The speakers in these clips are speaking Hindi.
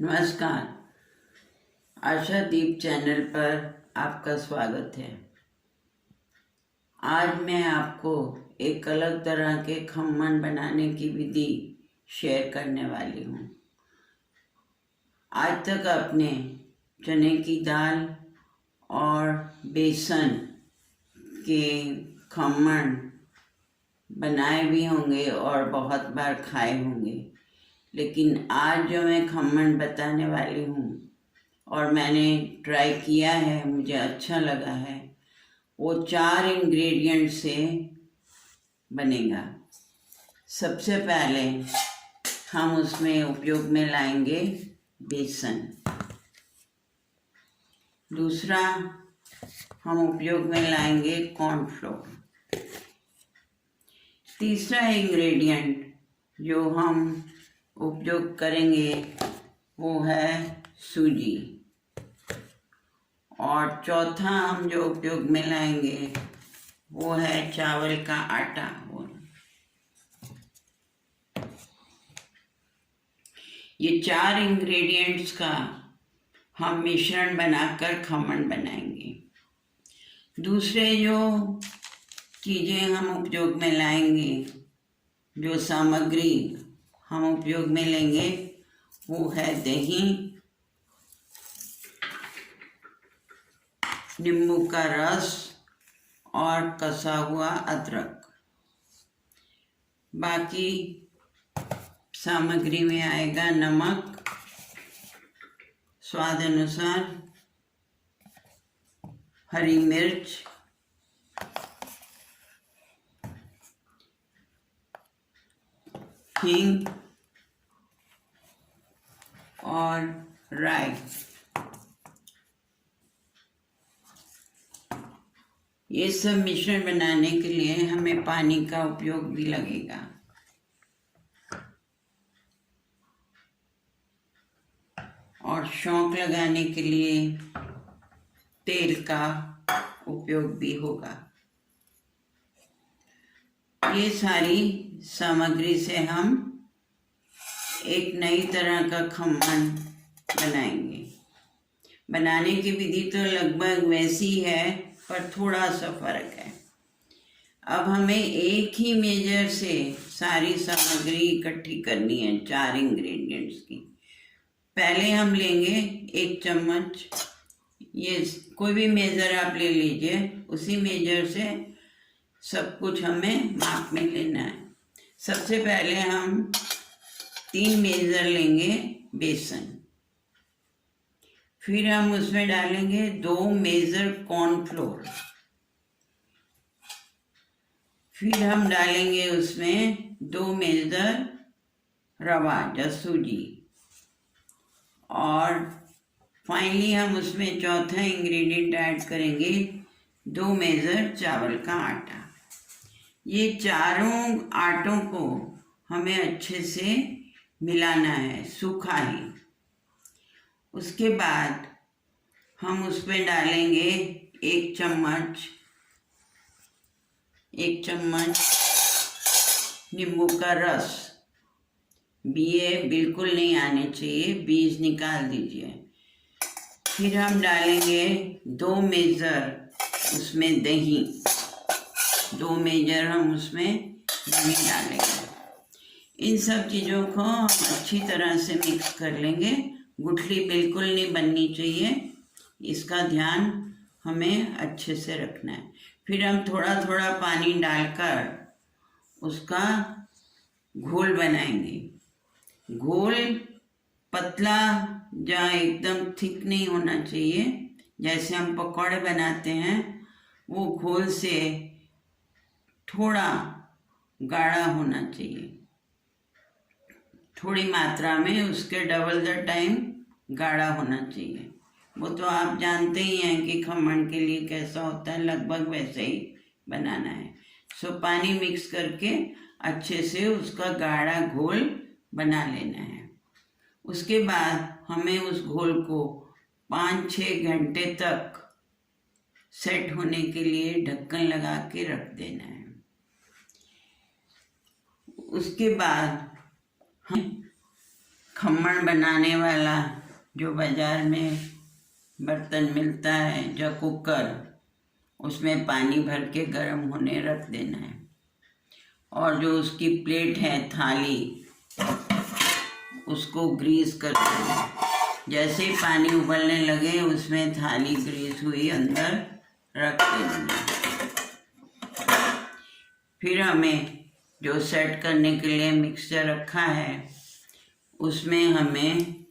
नमस्कार, आशादीप चैनल पर आपका स्वागत है। आज मैं आपको एक अलग तरह के खमन बनाने की विधि शेयर करने वाली हूँ। आज तक आपने चने की दाल और बेसन के खमन बनाए भी होंगे और बहुत बार खाए होंगे, लेकिन आज जो मैं खमन बताने वाली हूँ और मैंने ट्राई किया है, मुझे अच्छा लगा है, वो 4 इंग्रेडिएंट से बनेगा। सबसे पहले हम उसमें उपयोग में लाएंगे बेसन। दूसरा हम उपयोग में लाएंगे कॉर्नफ्लोर। तीसरा इंग्रेडिएंट जो हम उपयोग करेंगे वो है सूजी। और चौथा हम जो उपयोग में लाएंगे वो है चावल का आटा। ये 4 इंग्रेडिएंट्स का हम मिश्रण बनाकर खमन बनाएंगे। दूसरे जो चीज़ें हम उपयोग में लाएंगे, जो सामग्री हम उपयोग में लेंगे वो है दही, नींबू का रस और कसा हुआ अदरक। बाकी सामग्री में आएगा नमक स्वाद अनुसार, हरी मिर्च, हींग और राई। ये सब मिश्रण बनाने के लिए हमें पानी का उपयोग भी लगेगा। और शौंक लगाने के लिए तेल का उपयोग भी होगा। ये सारी सामग्री से हम एक नई तरह का खमन बनाएंगे। बनाने की विधि तो लगभग वैसी है, पर थोड़ा सा फर्क है। अब हमें एक ही मेजर से सारी सामग्री इकट्ठी करनी है, 4 इंग्रेडिएंट्स की। पहले हम लेंगे 1 चम्मच, ये कोई भी मेजर आप ले लीजिए, उसी मेजर से सब कुछ हमें माप में लेना है। सबसे पहले हम 3 मेजर लेंगे बेसन। फिर हम उसमें डालेंगे 2 मेजर कॉर्नफ्लोर। फिर हम डालेंगे उसमें 2 मेजर रवा या सूजी। और फाइनली हम उसमें चौथा इंग्रेडिएंट ऐड करेंगे 2 मेजर चावल का आटा। ये चारों आटों को हमें अच्छे से मिलाना है, सूखा ही। उसके बाद हम उसमें डालेंगे 1 चम्मच नींबू का रस। बीए बिल्कुल नहीं आने चाहिए, बीज निकाल दीजिए। फिर हम डालेंगे 2 मेजर उसमें दही। 2 मेजर हम उसमें दही डालेंगे। इन सब चीज़ों को हम अच्छी तरह से मिक्स कर लेंगे। गुठली बिल्कुल नहीं बननी चाहिए, इसका ध्यान हमें अच्छे से रखना है। फिर हम थोड़ा थोड़ा पानी डालकर उसका घोल बनाएंगे। घोल पतला या एकदम थिक नहीं होना चाहिए। जैसे हम पकौड़े बनाते हैं, वो घोल से थोड़ा गाढ़ा होना चाहिए, थोड़ी मात्रा में, उसके डबल द टाइम गाढ़ा होना चाहिए। वो तो आप जानते ही हैं कि खमन के लिए कैसा होता है, लगभग वैसे ही बनाना है। सो पानी मिक्स करके अच्छे से उसका गाढ़ा घोल बना लेना है। उसके बाद हमें उस घोल को 5-6 घंटे तक सेट होने के लिए ढक्कन लगा के रख देना है। उसके बाद हम खम्मण बनाने वाला जो बाज़ार में बर्तन मिलता है, जो कुकर, उसमें पानी भर के गर्म होने रख देना है। और जो उसकी प्लेट है, थाली, उसको ग्रीस कर देना है। जैसे ही पानी उबलने लगे उसमें थाली ग्रीस हुई अंदर रख देनी है। फिर हमें जो सेट करने के लिए मिक्सचर रखा है उसमें हमें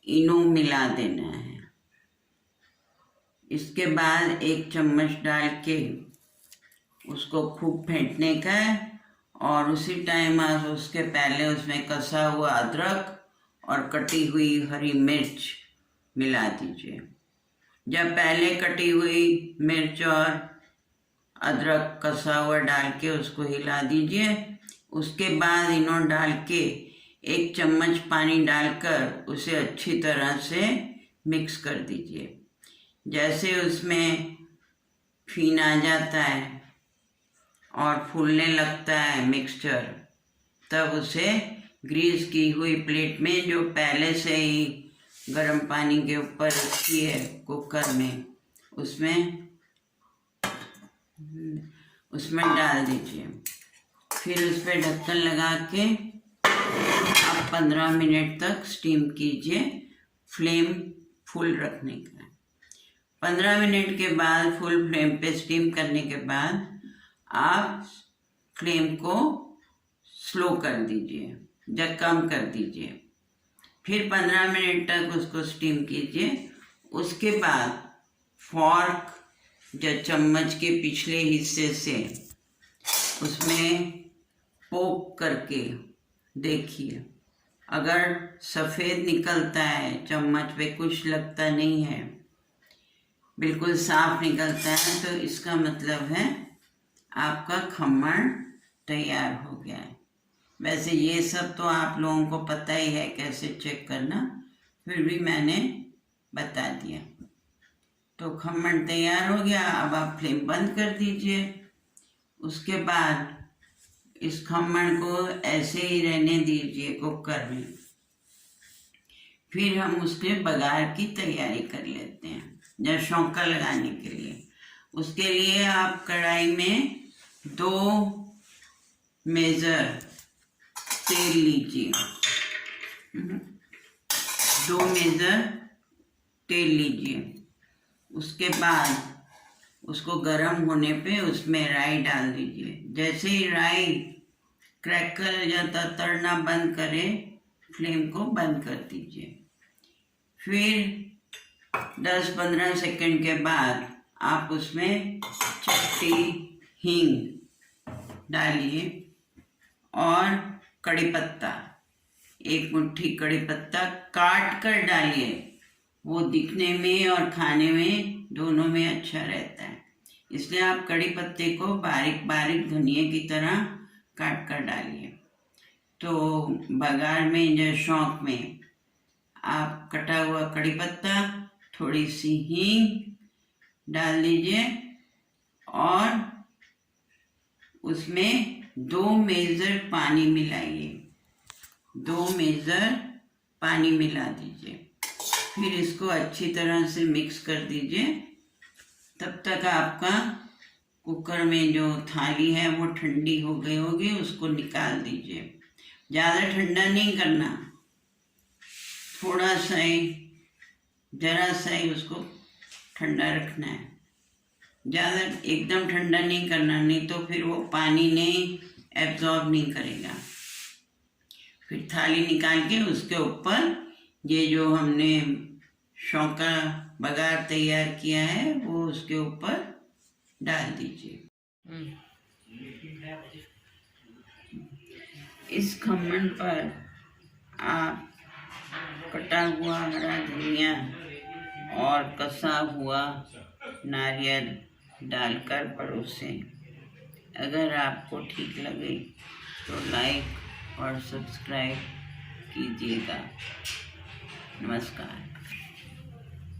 इनो मिला देना है। इसके बाद 1 चम्मच डाल के उसको खूब फेंटने का है और उसी टाइम उसके पहले उसमें कसा हुआ अदरक और कटी हुई हरी मिर्च मिला दीजिए। जब पहले कटी हुई मिर्च और अदरक कसा हुआ डाल के उसको हिला दीजिए। उसके बाद इनो डाल के 1 चम्मच पानी डालकर उसे अच्छी तरह से मिक्स कर दीजिए। जैसे उसमें फीन आ जाता है और फूलने लगता है मिक्सचर, तब उसे ग्रीस की हुई प्लेट में, जो पहले से ही गर्म पानी के ऊपर रखी है कुकर में, उसमें डाल दीजिए। फिर उस पर ढक्कन लगा के आप 15 मिनट तक स्टीम कीजिए, फ्लेम फुल रखने का। 15 मिनट के बाद फुल फ्लेम पे स्टीम करने के बाद आप फ्लेम को स्लो कर दीजिए या कम कर दीजिए। फिर 15 मिनट तक उसको स्टीम कीजिए। उसके बाद फॉर्क या चम्मच के पिछले हिस्से से उसमें पोक करके देखिए। अगर सफ़ेद निकलता है, चम्मच पे कुछ लगता नहीं है, बिल्कुल साफ निकलता है, तो इसका मतलब है आपका खम्मण तैयार हो गया है। वैसे ये सब तो आप लोगों को पता ही है कैसे चेक करना, फिर भी मैंने बता दिया। तो खम्मण तैयार हो गया। अब आप फ्लेम बंद कर दीजिए। उसके बाद इस खम्मण को ऐसे ही रहने दीजिए कुकर में। फिर हम उसके बघार की तैयारी कर लेते हैं, या शौंका लगाने के लिए। उसके लिए आप कढ़ाई में 2 मेजर तेल लीजिए। 2 मेजर तेल लीजिए। उसके बाद उसको गर्म होने पे उसमें राई डाल दीजिए। जैसे ही राई क्रैकल या तड़ना बंद करे, फ्लेम को बंद कर दीजिए। फिर 10-15 सेकंड के बाद आप उसमें चट्टी हींग डालिए और कड़ी पत्ता, 1 मुट्ठी कड़ी पत्ता काट कर डालिए। वो दिखने में और खाने में दोनों में अच्छा रहता है, इसलिए आप कड़ी पत्ते को बारीक बारीक धनिया की तरह काट कर डालिए। तो बघार में या शौंक में आप कटा हुआ कड़ी पत्ता, थोड़ी सी हींग डाल दीजिए और उसमें 2 मेजर पानी मिलाइए। 2 मेजर पानी मिला दीजिए। फिर इसको अच्छी तरह से मिक्स कर दीजिए। तब तक आपका कुकर में जो थाली है वो ठंडी हो गई होगी, उसको निकाल दीजिए। ज़्यादा ठंडा नहीं करना, थोड़ा सा ही, जरा सा ही उसको ठंडा रखना है। ज़्यादा एकदम ठंडा नहीं करना, नहीं तो फिर वो पानी नहीं एब्जॉर्ब नहीं करेगा। फिर थाली निकाल के उसके ऊपर ये जो हमने शौंका बघार तैयार किया है वो उसके ऊपर डाल दीजिए। इस खम्मण पर आप कटा हुआ हरा धनिया और कसा हुआ नारियल डालकर परोसें। अगर आपको ठीक लगे तो लाइक और सब्सक्राइब कीजिएगा। नमस्कार।